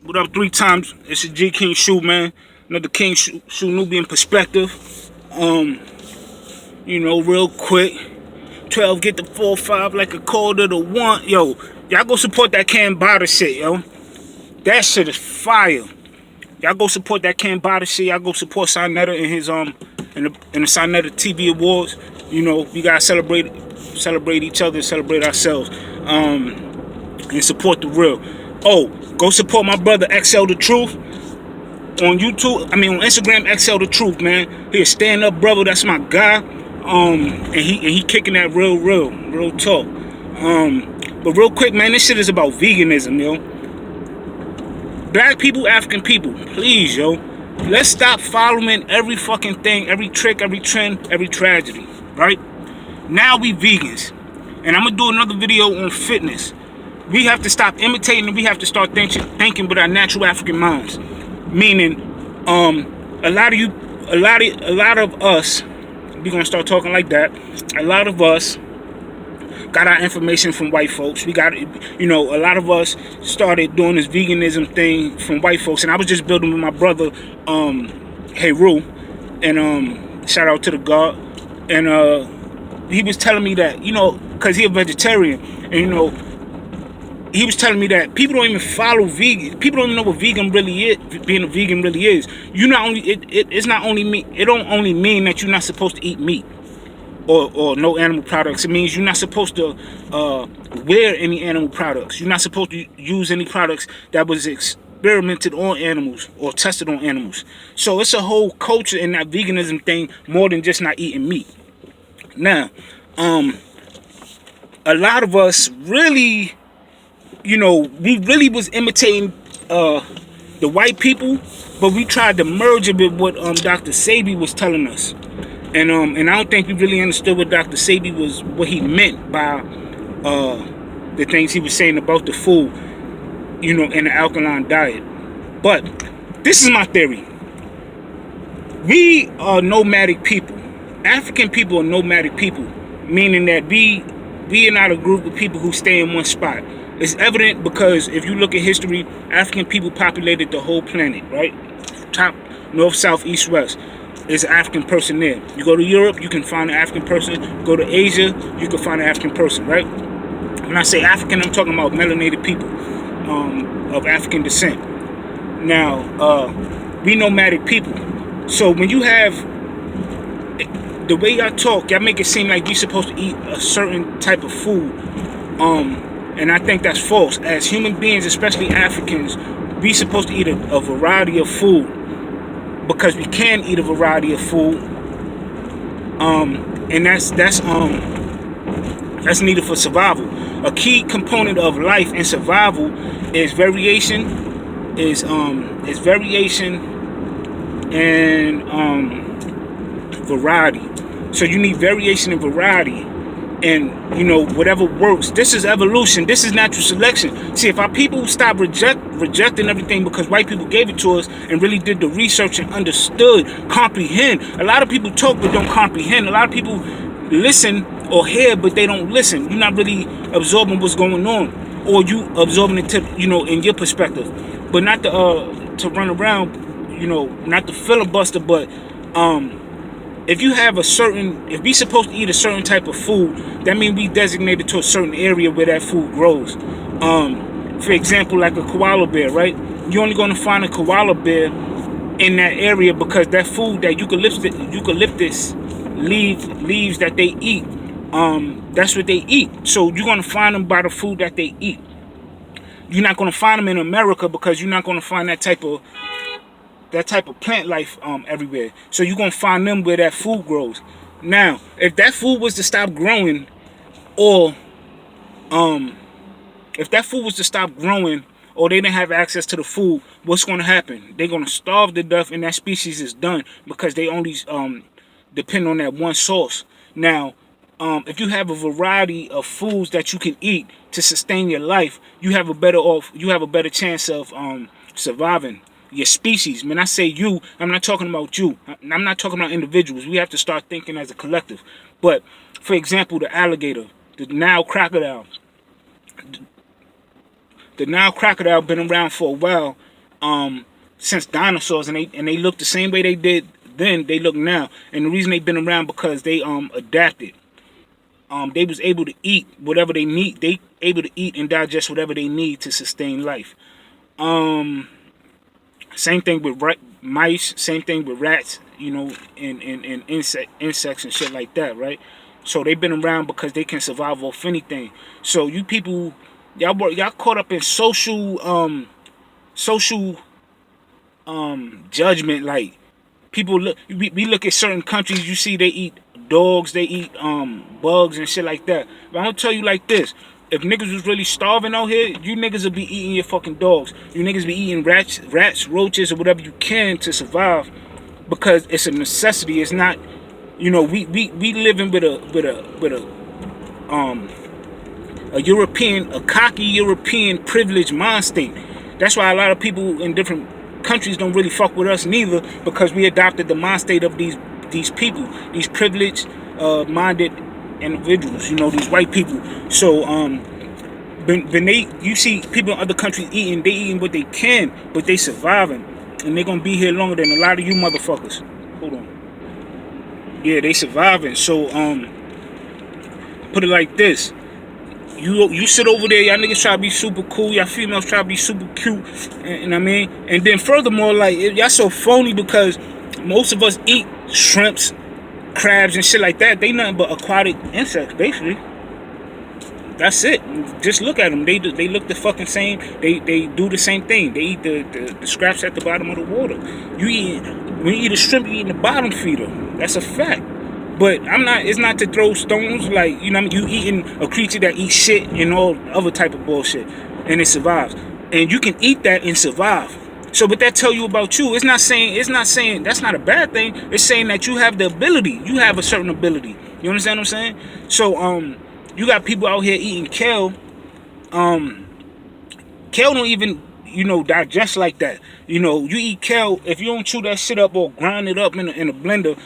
What up 3 times? It's your G King Shu, man. Another King Shu Nubian Perspective. Real quick. 12 get the 4-5 like a quarter to 1. Yo, y'all go support that Kambata shit, yo. That shit is fire. Y'all go support that Kambata shit. Y'all go support Sinetta in his in the Sinetta TV Awards. You know, we gotta celebrate each other, celebrate ourselves. And support the real. Oh, go support my brother XL The Truth on YouTube. On Instagram, XL The Truth, man. He a stand-up brother. That's my guy. And he kicking that real talk. But real quick, man, this shit is about veganism, yo. Black people, African people, please, yo. Let's stop following every fucking thing, every trick, every trend, every tragedy, right? Now we vegans. And I'm gonna do another video on fitness. We have to stop imitating and we have to start thinking with our natural African minds. Meaning, a lot of us, we're gonna start talking like that. A lot of us got our information from white folks. We got, a lot of us started doing this veganism thing from white folks. And I was just building with my brother, Heru, and shout out to the God. And he was telling me that, because he's a vegetarian, and he was telling me that people don't even follow vegan. People don't even know what vegan really is. Being a vegan really is. You not only it's not only meat. It don't only mean that you're not supposed to eat meat or no animal products. It means you're not supposed to wear any animal products. You're not supposed to use any products that was experimented on animals or tested on animals. So it's a whole culture in that veganism thing more than just not eating meat. Now, a lot of us really. We really was imitating the white people, but we tried to merge it with what Dr. Sebi was telling us, and I don't think we really understood what Dr. Sebi what he meant by the things he was saying about the food, in the alkaline diet. But this is my theory. We are nomadic people. African people are nomadic people, meaning that we are not a group of people who stay in one spot. It's evident because if you look at history, African people populated the whole planet, right? Top, north, south, east, west. There's an African person there. You go to Europe, you can find an African person. You go to Asia, you can find an African person, right? When I say African, I'm talking about melanated people of African descent. Now, we nomadic people. So when you have, the way y'all talk, y'all make it seem like you're supposed to eat a certain type of food. And I think that's false. As human beings, especially Africans, we're supposed to eat a variety of food because we can eat a variety of food. And that's needed for survival. A key component of life and survival is variation, and variety. So you need variation and variety. And, whatever works. This is evolution. This is natural selection. See, if our people stop rejecting everything because white people gave it to us and really did the research and understood, comprehend. A lot of people talk but don't comprehend. A lot of people listen or hear but they don't listen. You're not really absorbing what's going on. Or you absorbing it to, in your perspective. But not to run around, not to filibuster, but if we supposed to eat a certain type of food, that means we designated to a certain area where that food grows. For example, like a koala bear, right? You're only going to find a koala bear in that area because that food, that eucalyptus leaves that they eat, that's what they eat. So you're going to find them by the food that they eat. You're not going to find them in America because you're not going to find that type of plant life everywhere. So you're gonna find them where that food grows. Now, if that food was to stop growing, or if that food was to stop growing, or they didn't have access to the food, what's gonna happen? They're gonna starve to death, and that species is done because they only depend on that one source. Now, if you have a variety of foods that you can eat to sustain your life, you have a better chance of surviving. Your species. When I say you, I'm not talking about you. I'm not talking about individuals. We have to start thinking as a collective. But, for example, the alligator, the Nile crocodile. The Nile crocodile been around for a while, since dinosaurs, and they look the same way they did then. They look now, and the reason they've been around because they adapted. They was able to eat whatever they need. They able to eat and digest whatever they need to sustain life. Same thing with mice. Same thing with rats. You know, and insects and shit like that, right? So they've been around because they can survive off anything. So you people, y'all caught up in social judgment. Like, people look, we look at certain countries, you see they eat dogs, they eat bugs and shit like that. But I'm gonna tell you like this: if niggas was really starving out here, you niggas would be eating your fucking dogs. You niggas be eating rats, roaches, or whatever you can to survive, because it's a necessity. It's not, you know, we living with a cocky European privileged mind state. That's why a lot of people in different countries don't really fuck with us neither, because we adopted the mind state of these people, these privileged minded individuals, you know, these white people. So when you see people in other countries eating, they eating what they can, but they surviving, and they gonna be here longer than a lot of you motherfuckers. Hold on. Yeah, they surviving. So put it like this: you sit over there, y'all niggas try to be super cool, y'all females try to be super cute, and I mean, and then furthermore, like, y'all so phony because most of us eat shrimps, crabs, and shit like that. They nothing but aquatic insects, basically. That's it. Just look at them. They look the fucking same. They do the same thing. They eat the scraps at the bottom of the water. When you eat a shrimp, you eat the bottom feeder. That's a fact. But it's not to throw stones, like, you know what I mean? You eating a creature that eats shit and all other type of bullshit, and it survives. And you can eat that and survive. So what that tell you about you, it's not saying that's not a bad thing. It's saying that you have the ability. You have a certain ability. You understand what I'm saying? So you got people out here eating kale. Kale don't even, you know, digest like that. You know, you eat kale, if you don't chew that shit up or grind it up in a blender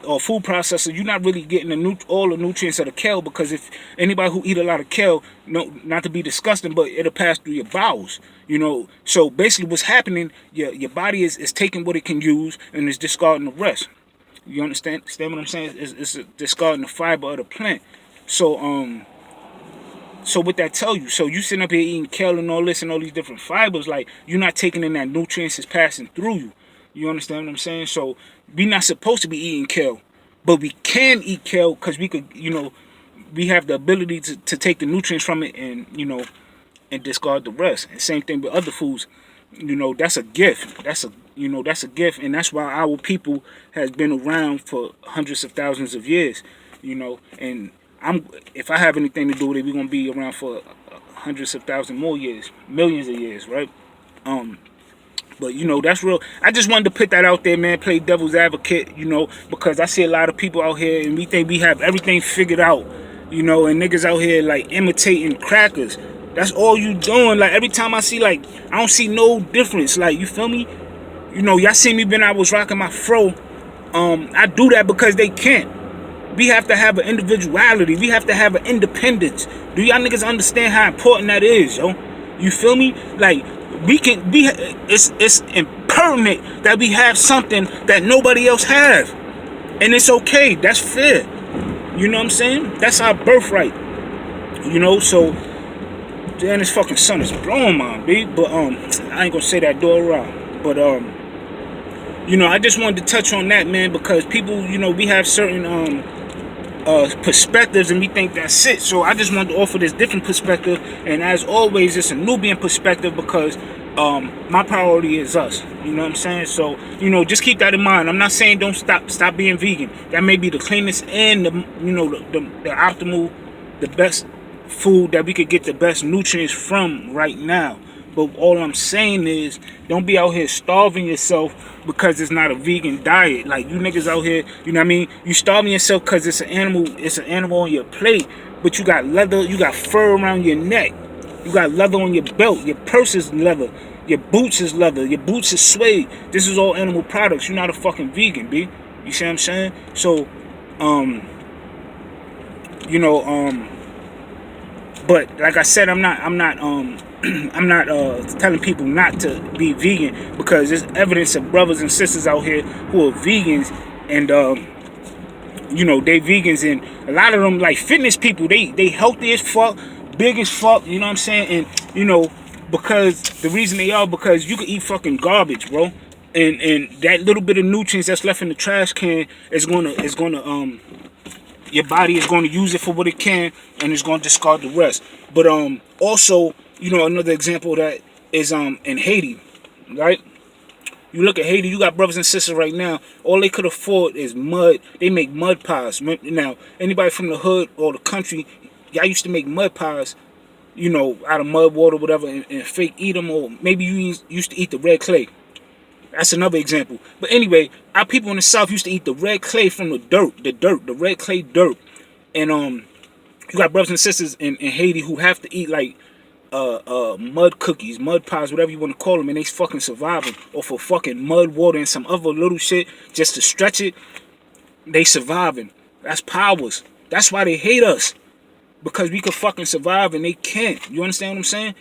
or food processor, you're not really getting all the nutrients of the kale, because if anybody who eat a lot of kale, no, not to be disgusting, but it'll pass through your bowels. You know, so basically what's happening, your body is taking what it can use and is discarding the rest. You understand what I'm saying? It's discarding the fiber of the plant. So so what that tell you? So you sitting up here eating kale and all this and all these different fibers, like, you're not taking in that nutrients is passing through you. You understand what I'm saying? So we're not supposed to be eating kale, but we can eat kale because we could, you know, we have the ability to take the nutrients from it and, you know, and discard the rest. And same thing with other foods. You know, that's a gift. That's a gift, and that's why our people has been around for hundreds of thousands of years. You know, and if I have anything to do with it, we're gonna be around for hundreds of thousands more years, millions of years, right? But you know, that's real. I just wanted to put that out there, man. Play devil's advocate, you know, because I see a lot of people out here and we think we have everything figured out, you know, and niggas out here like imitating crackers. That's all you doing. Like, every time I see, like, I don't see no difference. Like, you feel me? You know, y'all see me when I was rocking my fro. I do that because they can't. We have to have an individuality. We have to have an independence. Do y'all niggas understand how important that is, yo? You feel me? Like, it's impertinent that we have something that nobody else have. And it's okay. That's fair. You know what I'm saying? That's our birthright. You know, so, damn, this fucking sun is blowing, man, B. But, I ain't gonna say that door around. But, you know, I just wanted to touch on that, man, because people, you know, we have certain, perspectives and we think that's it. So I just wanted to offer this different perspective, and as always, it's a Nubian perspective because my priority is us. You know what I'm saying? So, you know, just keep that in mind. I'm not saying don't stop being vegan. That may be the cleanest and the, you know, the optimal, the best food that we could get the best nutrients from right now. But all I'm saying is, don't be out here starving yourself because it's not a vegan diet. Like, you niggas out here, you know what I mean? You starving yourself because it's an animal on your plate, but you got leather, you got fur around your neck. You got leather on your belt. Your purse is leather. Your boots is leather. Your boots is suede. This is all animal products. You're not a fucking vegan, B. You see what I'm saying? So, you know, but like I said, I'm not I'm not telling people not to be vegan, because there's evidence of brothers and sisters out here who are vegans, and you know, they vegans, and a lot of them like fitness people. They healthy as fuck, big as fuck. You know what I'm saying? And you know, because the reason they are, because you can eat fucking garbage, bro. And that little bit of nutrients that's left in the trash can is gonna your body is gonna use it for what it can, and it's gonna discard the rest. But also, you know, another example of that is in Haiti, right? You look at Haiti, you got brothers and sisters right now, all they could afford is mud. They make mud pies. Now, anybody from the hood or the country, y'all used to make mud pies, you know, out of mud, water, whatever, and fake eat them, or maybe you used to eat the red clay. That's another example. But anyway, our people in the South used to eat the red clay from the red clay dirt. And you got brothers and sisters in Haiti who have to eat like mud cookies, mud pies, whatever you want to call them, and they fucking surviving off of fucking mud, water, and some other little shit just to stretch it. They surviving. That's powers. That's why they hate us, because we could fucking survive and they can't. You understand what I'm saying?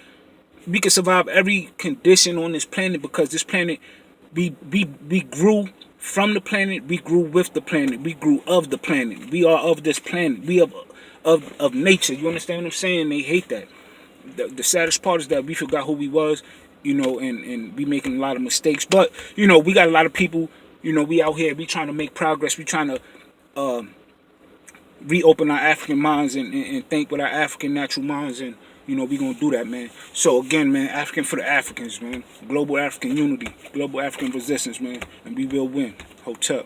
We can survive every condition on this planet, because this planet, we grew from the planet, we grew with the planet, we grew of the planet, we are of this planet, we of nature. You understand what I'm saying? They hate that. The saddest part is that we forgot who we was, you know, and we making a lot of mistakes. But you know, we got a lot of people, you know, we out here, we trying to make progress, we trying to reopen our African minds and think with our African natural minds, and you know, we gonna do that, man. So again, man, African for the Africans, man. Global African unity, global African resistance, man, and we will win. Hotel.